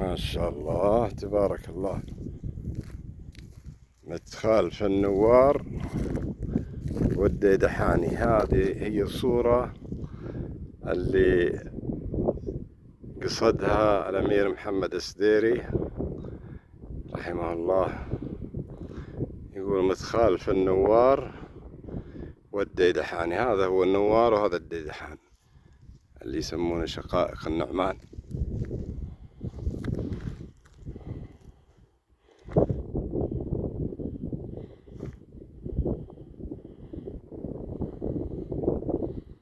ما شاء الله تبارك الله. مدخال فالنوار والديدحاني. هذه هي الصورة اللي قصدها الأمير محمد السديري رحمه الله. يقول مدخال فالنوار والديدحاني. هذا هو النوار وهذا الديدحان اللي يسمونه شقائق النعمان.